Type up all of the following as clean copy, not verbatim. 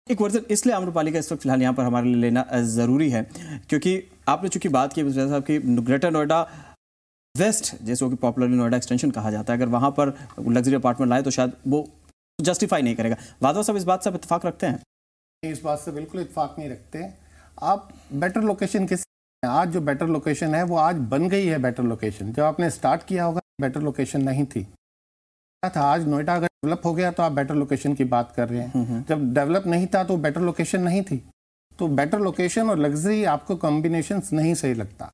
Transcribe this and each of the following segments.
एक वर्जन इसलिए आम्रपाली का इस वक्त फिलहाल यहाँ पर हमारे लिए लेना ज़रूरी है क्योंकि आपने चूंकि बात की साहब की ग्रेटर नोएडा वेस्ट, जैसे कि पॉपुलरली नोएडा एक्सटेंशन कहा जाता है, अगर वहाँ पर लग्जरी अपार्टमेंट लाए तो शायद वो जस्टिफाई नहीं करेगा। वादवा साहब इस बात से इत्तेफाक रखते हैं? इस बात से बिल्कुल इत्तेफाक नहीं रखते। आप बेटर लोकेशन किस, आज जो बेटर लोकेशन है वो आज बन गई है बेटर लोकेशन। जब आपने स्टार्ट किया होगा बेटर लोकेशन नहीं थी था। आज नोएडा अगर डेवलप हो गया तो आप बेटर लोकेशन की बात कर रहे हैं। जब डेवलप नहीं था तो बेटर लोकेशन नहीं थी। तो बेटर लोकेशन और लग्जरी आपको कॉम्बिनेशन नहीं सही लगता।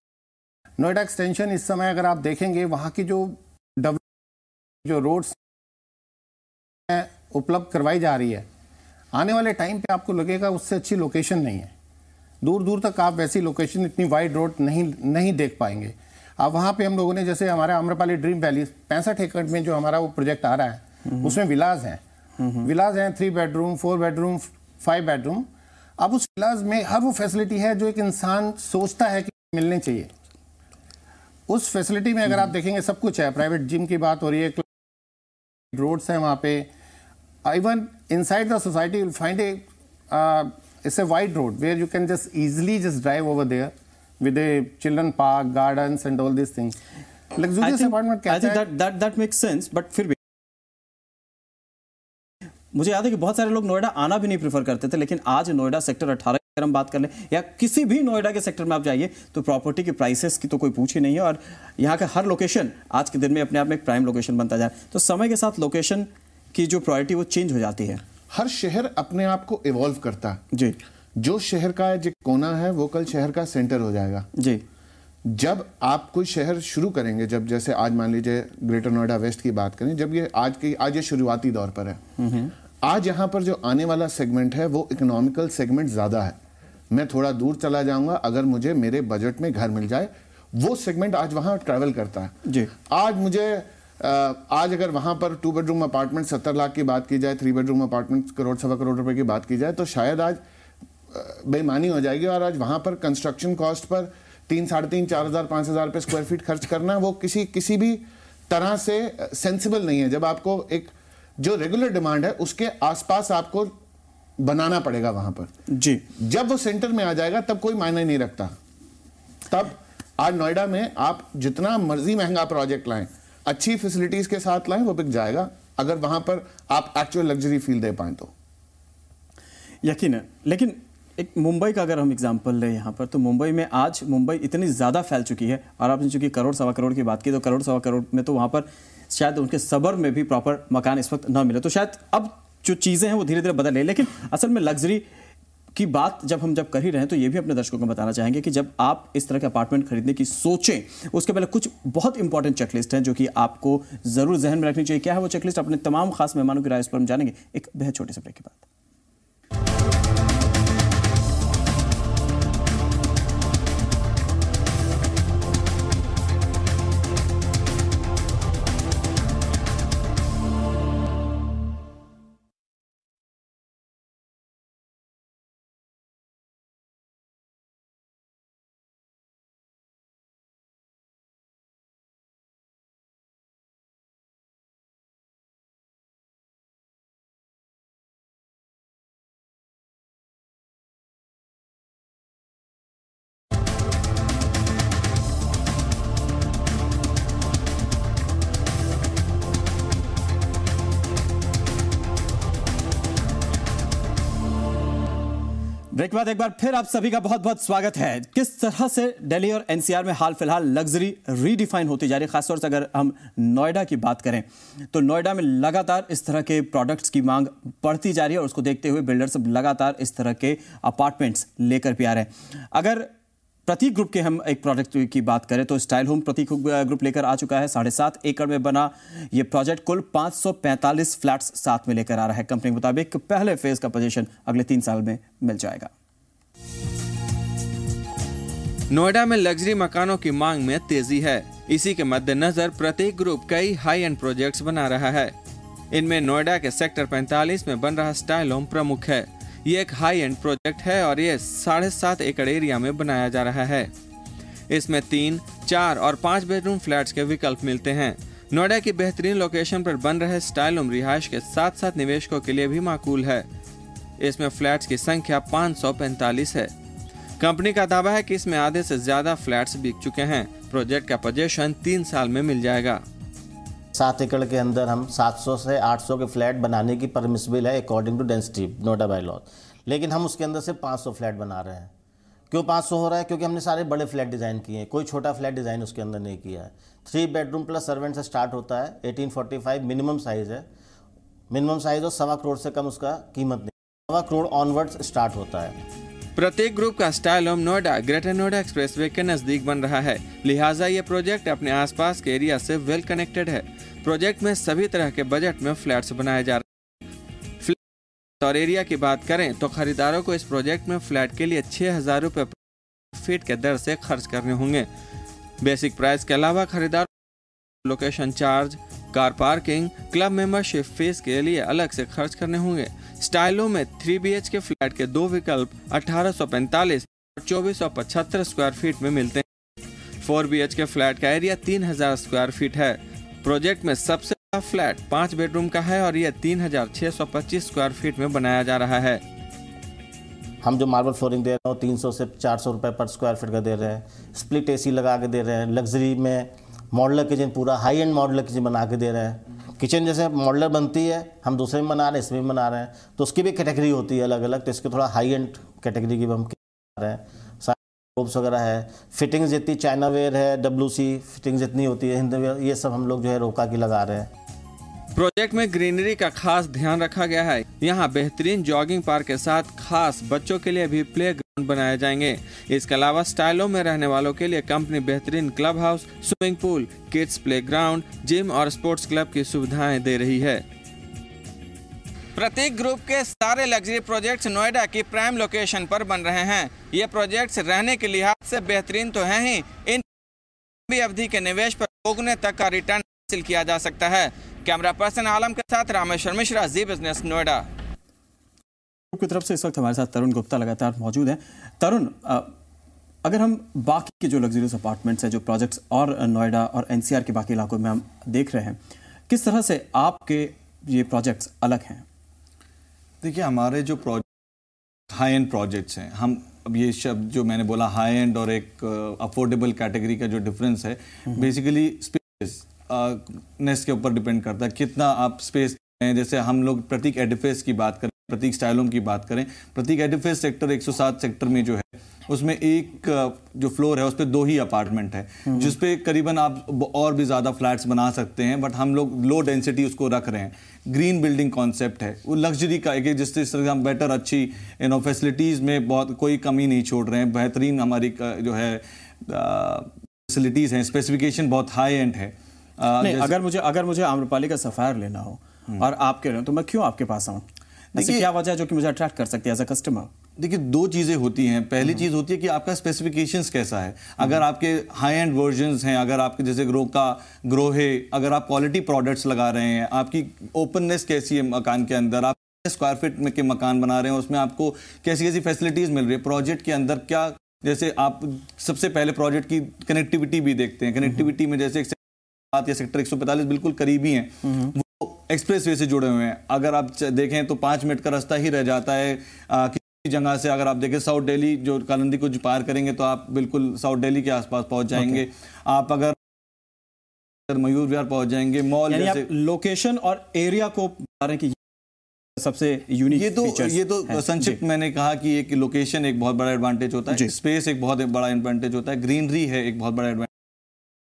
नोएडा एक्सटेंशन इस समय अगर आप देखेंगे वहाँ की जो रोड्स उपलब्ध करवाई जा रही है, आने वाले टाइम पे आपको लगेगा उससे अच्छी लोकेशन नहीं है। दूर दूर तक आप वैसी लोकेशन, इतनी वाइड रोड नहीं देख पाएंगे। अब वहाँ पे हम लोगों ने, जैसे हमारा आम्रपाली ड्रीम वैली 65 एकड़ में जो हमारा वो प्रोजेक्ट आ रहा है, उसमें विलाज हैं 3 बेडरूम 4 बेडरूम 5 बेडरूम। अब उस विलाज में हर वो फैसिलिटी है जो एक इंसान सोचता है कि मिलनी चाहिए। उस फैसिलिटी में अगर आप देखेंगे सब कुछ है। प्राइवेट जिम की बात हो रही है, रोड्स हैं वहाँ पे। Even inside the society you will find it's a wide road where you can just easily just drive over there with a children park, gardens and all these things. Luxurious apartment I think that makes sense, but फिर भी मुझे याद है कि बहुत सारे लोग नोएडा आना भी नहीं प्रेफर करते थे, लेकिन आज नोएडा सेक्टर 18 की अगर हम बात कर लें या किसी भी नोएडा के सेक्टर में आप जाइए तो प्रॉपर्टी के प्राइसेस की तो कोई पूछ ही नहीं है। और यहाँ का हर लोकेशन आज के दिन में अपने आप में एक प्राइम लोकेशन बनता जा रहा है। तो समय के साथ लोकेशन की जो प्रायोरिटी वो चेंज हो जाती है। हर शहर अपने आप को इवॉल्व करता है जी। जो शहर का जो कोना है वो कल शहर का सेंटर हो जाएगा जी। जब आप कोई शहर शुरू करेंगे, जब जैसे आज मान लीजिए ग्रेटर नोएडा वेस्ट की बात करें, जब ये आज ये शुरुआती दौर पर है। आज यहाँ पर जो आने वाला सेगमेंट है वो इकोनॉमिकल सेगमेंट ज्यादा है। मैं थोड़ा दूर चला जाऊंगा, अगर मुझे मेरे बजट में घर मिल जाए, वो सेगमेंट आज वहां ट्रैवल करता है जी। आज अगर वहां पर 2 बेडरूम अपार्टमेंट 70 लाख की बात की जाए, 3 बेडरूम अपार्टमेंट करोड़ सवा करोड़ रुपए की बात की जाए, तो शायद आज बेईमानी हो जाएगी। और आज वहां पर कंस्ट्रक्शन कॉस्ट पर 3, 3.5, 4,000, 5,000 रुपए स्क्वायर फीट खर्च करना वो किसी भी तरह से सेंसिबल नहीं है। जब आपको एक जो रेगुलर डिमांड है उसके आसपास आपको बनाना पड़ेगा वहां पर जी। जब वो सेंटर में आ जाएगा तब कोई मायने नहीं रखता। तब आज नोएडा में आप जितना मर्जी महंगा प्रोजेक्ट लाएं, अच्छी फैसिलिटीज के साथ लाएं, वो बिक जाएगा अगर वहां पर आप एक्चुअल लग्जरी फील दे पाएं तो। यकीन है। लेकिन एक मुंबई का अगर हम एग्जांपल लें यहाँ पर, तो मुंबई में आज मुंबई इतनी ज़्यादा फैल चुकी है, और आपने चूंकि करोड़ सवा करोड़ की बात की, तो करोड़ सवा करोड़ में तो वहाँ पर शायद उनके सबर में भी प्रॉपर मकान इस वक्त न मिले। तो शायद अब जो चीज़ें हैं वो धीरे धीरे बदल रही है। लेकिन असल में लग्जरी की बात जब कर ही रहे हैं तो ये भी अपने दर्शकों को बताना चाहेंगे कि जब आप इस तरह के अपार्टमेंट खरीदने की सोचें, उसके पहले कुछ बहुत इंपॉर्टेंट चेकलिस्ट हैं जो कि आपको जरूर जहन में रखनी चाहिए। क्या है वो चेकलिस्ट, अपने तमाम खास मेहमानों की राय इस पर हम जानेंगे एक बेहद छोटे से ब्रेक के बाद। ब्रेक के बाद एक बार फिर आप सभी का बहुत बहुत स्वागत है। किस तरह से दिल्ली और एनसीआर में हाल फिलहाल लग्जरी रीडिफाइन होती जा रही है, खासतौर से अगर हम नोएडा की बात करें तो नोएडा में लगातार इस तरह के प्रोडक्ट्स की मांग बढ़ती जा रही है और उसको देखते हुए बिल्डर्स लगातार इस तरह के अपार्टमेंट्स लेकर भी आ रहे हैं। अगर प्रतीक ग्रुप के हम एक प्रोजेक्ट की बात करें तो स्टाइल होम प्रतीक ग्रुप लेकर आ चुका है 7.5 एकड़ में बना ये प्रोजेक्ट कुल 545 फ्लैट्स साथ में लेकर आ रहा है। कंपनी के मुताबिक पहले फेज का पोजीशन अगले 3 साल में मिल जाएगा। नोएडा में लग्जरी मकानों की मांग में तेजी है। इसी के मद्देनजर प्रतीक ग्रुप कई हाई एंड प्रोजेक्ट्स बना रहा है। इनमें नोएडा के सेक्टर 45 में बन रहा स्टाइल होम प्रमुख है। ये एक हाई एंड प्रोजेक्ट है और ये 7.5 एकड़ एरिया में बनाया जा रहा है। इसमें 3, 4 और 5 बेडरूम फ्लैट्स के विकल्प मिलते हैं। नोएडा की बेहतरीन लोकेशन पर बन रहे स्टाइल होम रिहाइश के साथ साथ निवेशकों के लिए भी माकूल है। इसमें फ्लैट्स की संख्या 545 है। कंपनी का दावा है कि इसमें आधे से ज्यादा फ्लैट्स बिक चुके हैं। प्रोजेक्ट का पोजीशन 3 साल में मिल जाएगा। 7 एकड़ के अंदर हम 700 से 800 के फ्लैट बनाने की परमिसिबल है according to density Noida by law, लेकिन हम उसके अंदर से 500 फ्लैट बना रहे हैं। क्यों 500 हो रहा है? क्योंकि हमने सारे बड़े फ्लैट डिज़ाइन किए हैं, कोई छोटा फ्लैट डिज़ाइन उसके अंदर नहीं किया है। 3 बेडरूम प्लस सर्वेंट से स्टार्ट होता है, 1845 मिनिमम साइज़ है। मिनिमम साइज़ और 1.25 करोड़ से कम उसका कीमत नहीं, 1.25 करोड़ ऑनवर्ड्स स्टार्ट होता है। प्रत्येक ग्रुप का style home Noida greater Noida expressway के नजदीक बन रहा है, लिहाजा ये प्रोजेक्ट अपने आसपास के एरिया से वेल कनेक्टेड है। प्रोजेक्ट में सभी तरह के बजट में फ्लैट्स बनाए जा रहे हैं। फ्लैट और एरिया की बात करें तो खरीदारों को इस प्रोजेक्ट में फ्लैट के लिए 6,000 रुपए फीट के दर से खर्च करने होंगे। बेसिक प्राइस के अलावा खरीदार location charge, car parking, club membership fees के लिए अलग से खर्च करने होंगे। स्टाइलो में 3 BHK फ्लैट के 2 विकल्प 1845 और 2475 स्क्वायर फीट में मिलते हैं। 4 BHK फ्लैट का एरिया 3000 स्क्वायर फीट है। प्रोजेक्ट में सबसे बड़ा फ्लैट 5 बेडरूम का है और यह 3625 स्क्वायर फीट में बनाया जा रहा है। हम जो मार्बल फ्लोरिंग दे रहे हैं 300 से 400 रुपये पर स्क्वायर फीट का दे रहे हैं। स्प्लिट AC लगा के दे रहे हैं। लग्जरी में मॉडलर किचन, पूरा हाई एंड मॉडलर किचन बना के दे रहे हैं। किचन जैसे मॉडलर बनती है, हम दूसरे में बना रहे हैं, इसमें भी बना रहे हैं, तो उसकी भी कैटेगरी होती है अलग अलग। तो इसके थोड़ा हाई एंड कैटेगरी की हम बना रहे हैं। सारे रोब्स वगैरह है, फिटिंग्स जितनी चाइना वेयर है, WC फिटिंग्स जितनी होती है, हिंद वेयर, ये सब हम लोग जो है रोका की लगा रहे हैं। प्रोजेक्ट में ग्रीनरी का खास ध्यान रखा गया है। यहाँ बेहतरीन जॉगिंग पार्क के साथ खास बच्चों के लिए भी प्ले ग्राउंड बनाए जाएंगे। इसके अलावा स्टाइलो में रहने वालों के लिए कंपनी बेहतरीन club house, swimming pool, kids play ground, gym और स्पोर्ट्स क्लब की सुविधाएं दे रही है। प्रत्येक ग्रुप के सारे लग्जरी प्रोजेक्ट्स नोएडा की प्राइम लोकेशन पर बन रहे हैं। ये प्रोजेक्ट्स रहने के लिहाज से बेहतरीन तो हैं ही, इन लंबी अवधि के निवेश पर दोगुने तक का रिटर्न हासिल किया जा सकता है। कैमरा पर्सन आलम के साथ रामेश्वर मिश्रा, जी बिजनेस नोएडा। की तरफ से इस वक्त हमारे साथ तरुण गुप्ता लगातार मौजूद हैं। तरुण, अगर हम बाकी के जो लग्जरियस अपार्टमेंट्स हैं, जो प्रोजेक्ट्स और नोएडा और NCR के बाकी इलाकों में हम देख रहे हैं, किस तरह से आपके ये प्रोजेक्ट्स अलग हैं? देखिए, हमारे जो प्रोजेक्ट हाई एंड प्रोजेक्ट्स हैं, हम अब ये शब्द जो मैंने बोला हाई एंड और एक अफोर्डेबल कैटेगरी का जो डिफरेंस है, बेसिकली स्पेस नेस के ऊपर डिपेंड करता है, कितना आप स्पेस हैं। जैसे हम लोग प्रतीक एडिफिस की बात करें, प्रतीक स्टाइलोम की बात करें, प्रतीक एडिफिस सेक्टर 107 सेक्टर में जो है उसमें एक जो फ्लोर है उस पर 2 ही अपार्टमेंट है, जिसपे करीबन आप और भी ज़्यादा फ्लैट्स बना सकते हैं, बट हम लोग लो डेंसिटी उसको रख रहे हैं। ग्रीन बिल्डिंग कॉन्सेप्ट है, वो लग्जरी का एक, जिस तरह हम बेटर अच्छी फैसिलिटीज़ में बहुत कोई कमी नहीं छोड़ रहे हैं। बेहतरीन हमारी जो है फैसिलिटीज़ हैं, स्पेसिफिकेशन बहुत हाई एंड है। नहीं, अगर मुझे आम्रपाली का सफायर लेना हो और आप कह रहे हो, तो मैं क्यों आपके पास आऊँ? देखिए, क्या वजह है जो कि मुझे अट्रैक्ट कर सकती है एज अ कस्टमर? देखिए, 2 चीज़ें होती हैं। पहली चीज़ होती है कि आपका स्पेसिफिकेशंस कैसा है। अगर आपके हाई एंड वर्जन्स हैं, अगर आपके जैसे ग्रो है, अगर आप क्वालिटी प्रोडक्ट्स लगा रहे हैं, आपकी ओपननेस कैसी है मकान के अंदर, आप स्क्वायर फीट में के मकान बना रहे हैं, उसमें आपको कैसी कैसी फैसिलिटीज़ मिल रही है, प्रोजेक्ट के अंदर क्या, जैसे आप सबसे पहले प्रोजेक्ट की कनेक्टिविटी भी देखते हैं। कनेक्टिविटी में जैसे या सेक्टर 145 बिल्कुल करीबी हैं, वो एक्सप्रेसवे से जुड़े हुए हैं। अगर आप देखें तो 5 मिनट का रास्ता ही रह जाता है किसी जगह से। अगर आप देखें साउथ दिल्ली जो कालंदी को पार करेंगे तो आप बिल्कुल साउथ दिल्ली के आसपास पहुंच जाएंगे। आप अगर मयूर विहार पहुंच जाएंगे, मॉल जैसे लोकेशन और एरिया को बता रहे हैं कि सबसे यूनिक ये तो संक्षिप्त मैंने कहा कि एक लोकेशन एक बहुत बड़ा एडवांटेज होता है, स्पेस एक बहुत बड़ा एडवांटेज होता है, ग्रीनरी है एक बहुत बड़ा एडवांटेज।